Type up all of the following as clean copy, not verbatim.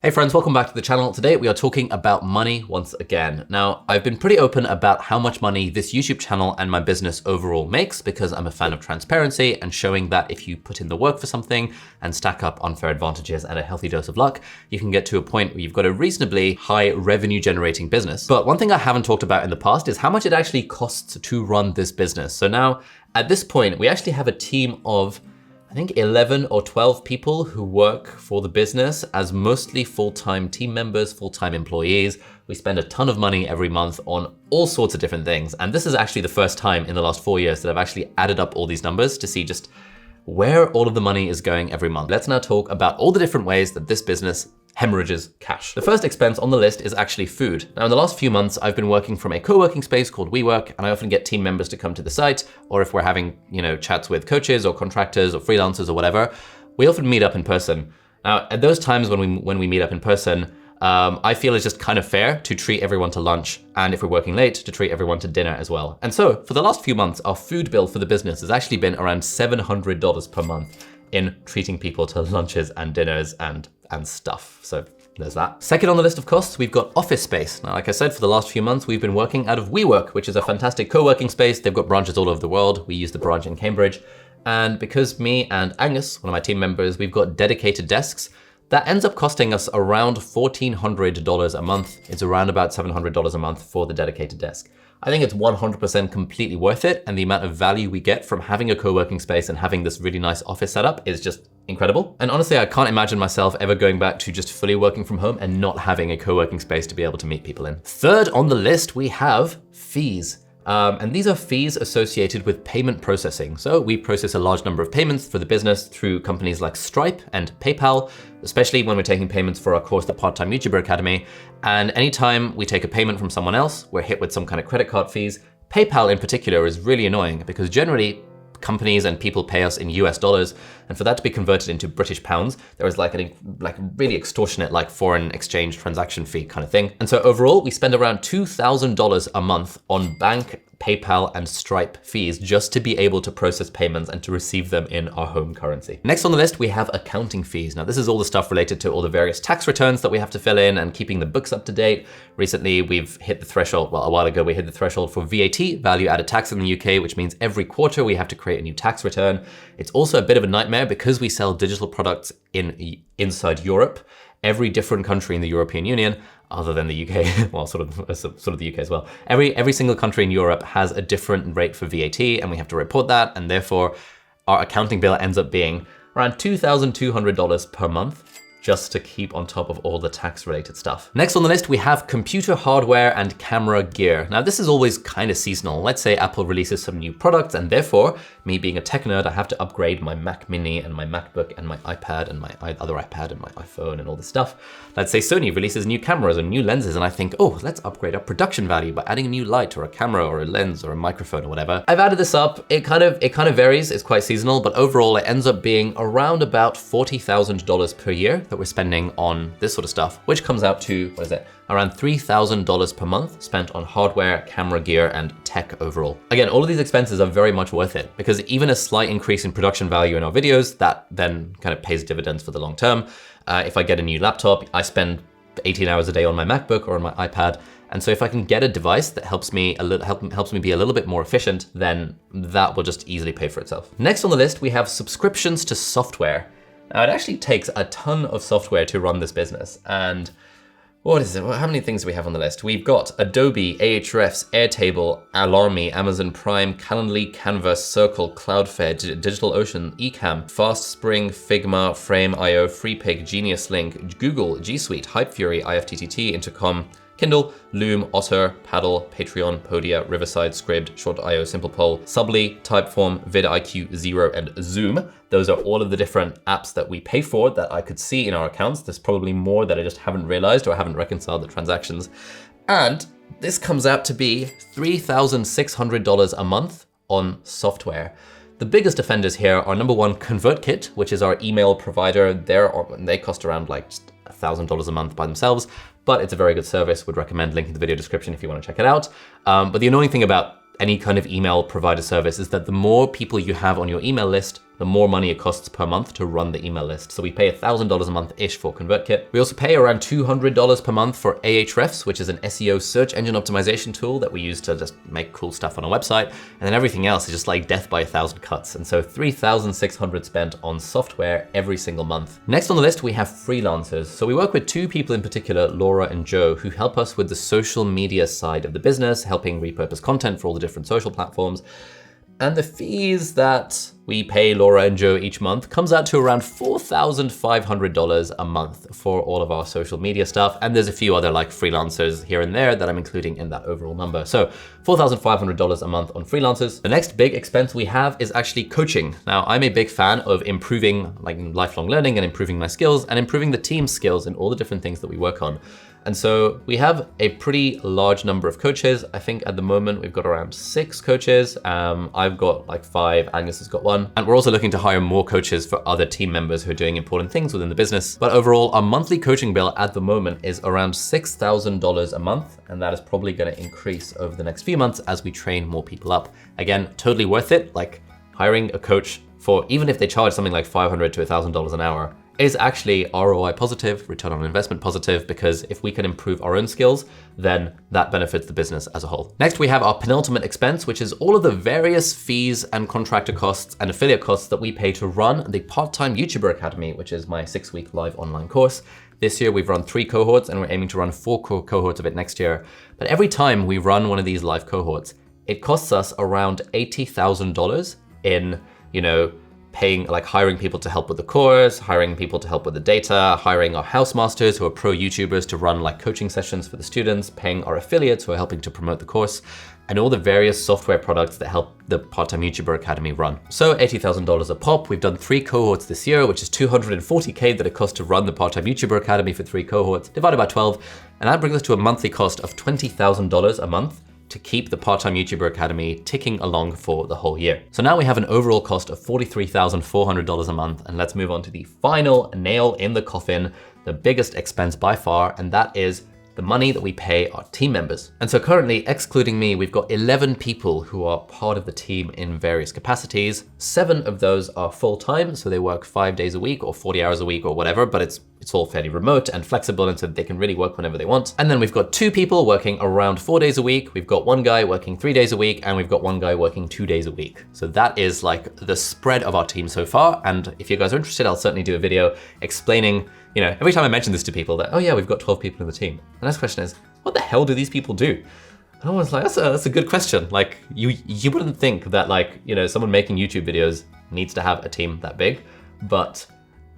Hey friends, welcome back to the channel. Today we are talking about money once again. Now, I've been pretty open about how much money this YouTube channel and my business overall makes because I'm a fan of transparency and showing that if you put in the work for something and stack up unfair advantages and a healthy dose of luck, you can get to a point where you've got a reasonably high revenue generating business. But one thing I haven't talked about in the past is how much it actually costs to run this business. So now at this point, we actually have a team of I think 11 or 12 people who work for the business as mostly full-time team members, full-time employees. We spend a ton of money every month on all sorts of different things. And this is actually the first time in the last 4 years that I've actually added up all these numbers to see just where all of the money is going every month. Let's now talk about all the different ways that this business hemorrhages cash. The first expense on the list is actually food. Now, in the last few months, I've been working from a co-working space called WeWork, and I often get team members to come to the site, or if we're having, chats with coaches or contractors or freelancers or whatever, we often meet up in person. Now, at those times when we meet up in person, I feel it's just kind of fair to treat everyone to lunch, and if we're working late, to treat everyone to dinner as well. And so, for the last few months, our food bill for the business has actually been around $700 per month in treating people to lunches and dinners and stuff. So there's that. Second on the list of costs, we've got office space. Now, like I said, for the last few months, we've been working out of WeWork, which is a fantastic co-working space. They've got branches all over the world. We use the branch in Cambridge. And because me and Angus, one of my team members, we've got dedicated desks, that ends up costing us around $1,400 a month. It's around about $700 a month for the dedicated desk. I think it's 100% completely worth it, and the amount of value we get from having a co-working space and having this really nice office setup is just incredible. And honestly, I can't imagine myself ever going back to just fully working from home and not having a co-working space to be able to meet people in. Third on the list, we have fees. And these are fees associated with payment processing. So we process a large number of payments for the business through companies like Stripe and PayPal, especially when we're taking payments for our course, the Part-Time YouTuber Academy. And anytime we take a payment from someone else, we're hit with some kind of credit card fees. PayPal in particular is really annoying because generally companies and people pay us in US dollars, and for that to be converted into British pounds, there is like really extortionate foreign exchange transaction fee kind of thing. And so overall, we spend around $2,000 a month on bank, PayPal, and Stripe fees just to be able to process payments and to receive them in our home currency. Next on the list, we have accounting fees. Now, this is all the stuff related to all the various tax returns that we have to fill in and keeping the books up to date. Recently, we've hit the threshold, well, a while ago, we hit the threshold for VAT, value added tax in the UK, which means every quarter we have to create a new tax return. It's also a bit of a nightmare because we sell digital products inside Europe. Every different country in the European Union, other than the UK, well, sort of the UK as well. Every single country in Europe has a different rate for VAT, and we have to report that, and therefore our accounting bill ends up being around $2,200 per month just to keep on top of all the tax related stuff. Next on the list, we have computer hardware and camera gear. Now, this is always kind of seasonal. Let's say Apple releases some new products, and therefore, me being a tech nerd, I have to upgrade my Mac Mini and my MacBook and my iPad and my other iPad and my iPhone and all this stuff. Let's say Sony releases new cameras and new lenses, and I think, oh, let's upgrade our production value by adding a new light or a camera or a lens or a microphone or whatever. I've added this up. It kind of varies. It's quite seasonal, but overall, it ends up being around about $40,000 per year that we're spending on this sort of stuff, which comes out to, around $3,000 per month spent on hardware, camera gear, and tech overall. Again, all of these expenses are very much worth it because even a slight increase in production value in our videos, that then kind of pays dividends for the long term. If I get a new laptop, I spend 18 hours a day on my MacBook or on my iPad. And so if I can get a device that helps me be a little bit more efficient, then that will just easily pay for itself. Next on the list, we have subscriptions to software. Now, it actually takes a ton of software to run this business. And what is it? How many things do we have on the list? We've got Adobe, Ahrefs, Airtable, Alarmy, Amazon Prime, Calendly, Canvas, Circle, Cloudflare, DigitalOcean, Ecamm, FastSpring, Figma, Frame.io, FreePig, Genius Link, Google, G Suite, Hypefury, IFTTT, Intercom, Kindle, Loom, Otter, Paddle, Patreon, Podia, Riverside, Scribd, Short.io, SimplePoll, Subly, Typeform, vidIQ, Zero, and Zoom. Those are all of the different apps that we pay for that I could see in our accounts. There's probably more that I just haven't realized or I haven't reconciled the transactions. And this comes out to be $3,600 a month on software. The biggest offenders here are number one, ConvertKit, which is our email provider. They cost around just $1,000 a month by themselves, but it's a very good service. Would recommend link in the video description if you want to check it out. But the annoying thing about any kind of email provider service is that the more people you have on your email list, the more money it costs per month to run the email list. So we pay $1,000 a month-ish for ConvertKit. We also pay around $200 per month for Ahrefs, which is an SEO search engine optimization tool that we use to just make cool stuff on our website. And then everything else is just like death by 1,000 cuts. And so 3,600 spent on software every single month. Next on the list, we have freelancers. So we work with two people in particular, Laura and Joe, who help us with the social media side of the business, helping repurpose content for all the different social platforms. And the fees that we pay Laura and Joe each month comes out to around $4,500 a month for all of our social media stuff. And there's a few other like freelancers here and there that I'm including in that overall number. So $4,500 a month on freelancers. The next big expense we have is actually coaching. Now, I'm a big fan of improving like lifelong learning and improving my skills and improving the team's skills in all the different things that we work on. And so we have a pretty large number of coaches. I think at the moment we've got around 6 coaches. I've got like 5, Angus has got 1. And we're also looking to hire more coaches for other team members who are doing important things within the business. But overall, our monthly coaching bill at the moment is around $6,000 a month. And that is probably gonna increase over the next few months as we train more people up. Again, totally worth it. Like hiring a coach for, even if they charge something like $500 to $1,000 an hour, is actually ROI positive, return on investment positive, because if we can improve our own skills, then that benefits the business as a whole. Next, we have our penultimate expense, which is all of the various fees and contractor costs and affiliate costs that we pay to run the Part-Time YouTuber Academy, which is my 6-week live online course. This year we've run 3 cohorts and we're aiming to run 4 cohorts of it next year. But every time we run one of these live cohorts, it costs us around $80,000 in, paying, like hiring people to help with the course, hiring people to help with the data, hiring our house masters who are pro YouTubers to run like coaching sessions for the students, paying our affiliates who are helping to promote the course, and all the various software products that help the Part-Time YouTuber Academy run. So $80,000 a pop. We've done 3 cohorts this year, which is $240K that it costs to run the Part-Time YouTuber Academy for 3 cohorts, divided by 12. And that brings us to a monthly cost of $20,000 a month to keep the Part-Time YouTuber Academy ticking along for the whole year. So now we have an overall cost of $43,400 a month, and let's move on to the final nail in the coffin, the biggest expense by far, and that is the money that we pay our team members. And so currently, excluding me, we've got 11 people who are part of the team in various capacities. 7 of those are full-time, so they work 5 days a week or 40 hours a week or whatever, but it's all fairly remote and flexible, and so they can really work whenever they want. And then we've got 2 people working around 4 days a week. We've got 1 guy working 3 days a week, and we've got 1 guy working 2 days a week. So that is like the spread of our team so far. And if you guys are interested, I'll certainly do a video explaining, every time I mention this to people that, oh yeah, we've got 12 people in the team. The next question is, what the hell do these people do? And I was like, that's a good question. Like you wouldn't think that someone making YouTube videos needs to have a team that big, but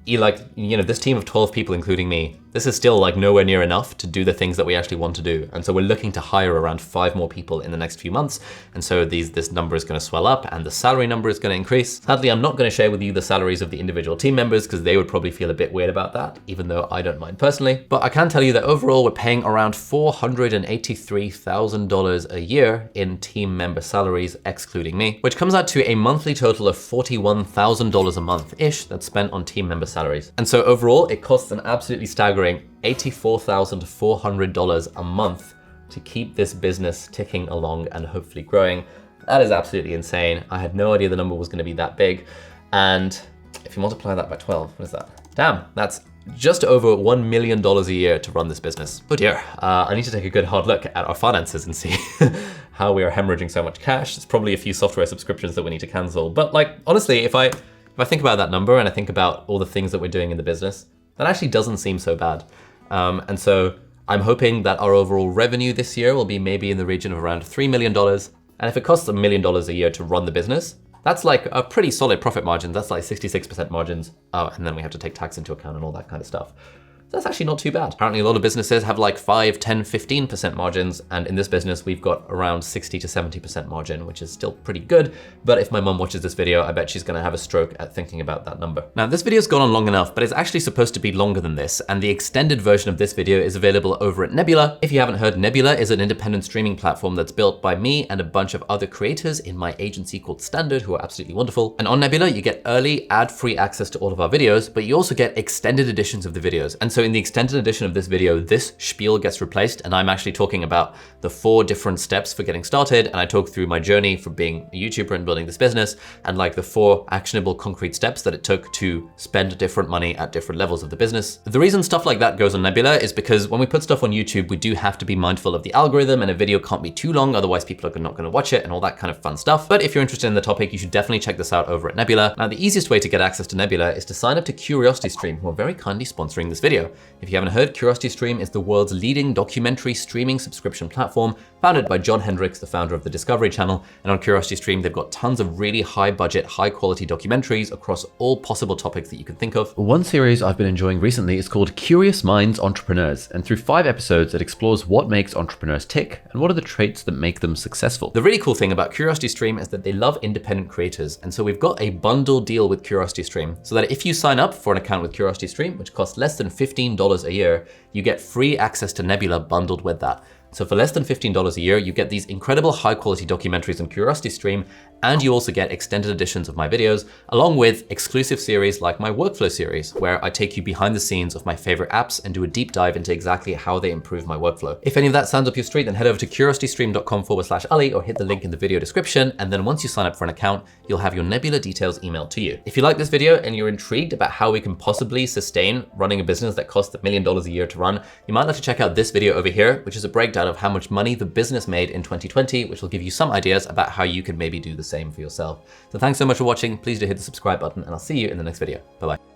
this team of 12 people, including me, this is still like nowhere near enough to do the things that we actually want to do. And so we're looking to hire around 5 more people in the next few months. And so this number is gonna swell up and the salary number is gonna increase. Sadly, I'm not gonna share with you the salaries of the individual team members because they would probably feel a bit weird about that, even though I don't mind personally. But I can tell you that overall, we're paying around $483,000 a year in team member salaries, excluding me, which comes out to a monthly total of $41,000 a month-ish that's spent on team member salaries. And so overall, it costs an absolutely staggering $84,400 a month to keep this business ticking along and hopefully growing. That is absolutely insane. I had no idea the number was going to be that big. And if you multiply that by 12, what is that? Damn, that's just over $1 million a year to run this business. Oh dear, I need to take a good hard look at our finances and see how we are hemorrhaging so much cash. It's probably a few software subscriptions that we need to cancel. But honestly, if I think about that number and I think about all the things that we're doing in the business, that actually doesn't seem so bad. And so I'm hoping that our overall revenue this year will be maybe in the region of around $3 million. And if it costs $1 million a year to run the business, that's like a pretty solid profit margin. That's like 66% margins. And then we have to take tax into account and all that kind of stuff. That's actually not too bad. Apparently a lot of businesses have like 5, 10, 15% margins. And in this business, we've got around 60 to 70% margin, which is still pretty good. But if my mom watches this video, I bet she's gonna have a stroke at thinking about that number. Now, this video's gone on long enough, but it's actually supposed to be longer than this. And the extended version of this video is available over at Nebula. If you haven't heard, Nebula is an independent streaming platform that's built by me and a bunch of other creators in my agency called Standard, who are absolutely wonderful. And on Nebula, you get early ad-free access to all of our videos, but you also get extended editions of the videos. And so So in the extended edition of this video, this spiel gets replaced, and I'm actually talking about the 4 different steps for getting started. And I talk through my journey from being a YouTuber and building this business, and like the 4 actionable concrete steps that it took to spend different money at different levels of the business. The reason stuff like that goes on Nebula is because when we put stuff on YouTube, we do have to be mindful of the algorithm, and a video can't be too long, otherwise people are not going to watch it and all that kind of fun stuff. But if you're interested in the topic, you should definitely check this out over at Nebula. Now, the easiest way to get access to Nebula is to sign up to CuriosityStream, who are very kindly sponsoring this video. If you haven't heard, CuriosityStream is the world's leading documentary streaming subscription platform, founded by John Hendricks, the founder of the Discovery Channel. And on CuriosityStream, they've got tons of really high budget, high quality documentaries across all possible topics that you can think of. One series I've been enjoying recently is called Curious Minds Entrepreneurs. And through 5 episodes, it explores what makes entrepreneurs tick and what are the traits that make them successful. The really cool thing about CuriosityStream is that they love independent creators. And so we've got a bundle deal with CuriosityStream, so that if you sign up for an account with CuriosityStream, which costs less than $15 a year, you get free access to Nebula bundled with that. So for less than $15 a year, you get these incredible high quality documentaries on CuriosityStream, and you also get extended editions of my videos, along with exclusive series like my workflow series, where I take you behind the scenes of my favorite apps and do a deep dive into exactly how they improve my workflow. If any of that sounds up your street, then head over to curiositystream.com/Ali or hit the link in the video description. And then once you sign up for an account, you'll have your Nebula details emailed to you. If you like this video and you're intrigued about how we can possibly sustain running a business that costs $1 million a year to run, you might like to check out this video over here, which is a breakdown of how much money the business made in 2020, which will give you some ideas about how you can maybe do the same for yourself. So thanks so much for watching. Please do hit the subscribe button, and I'll see you in the next video. Bye-bye.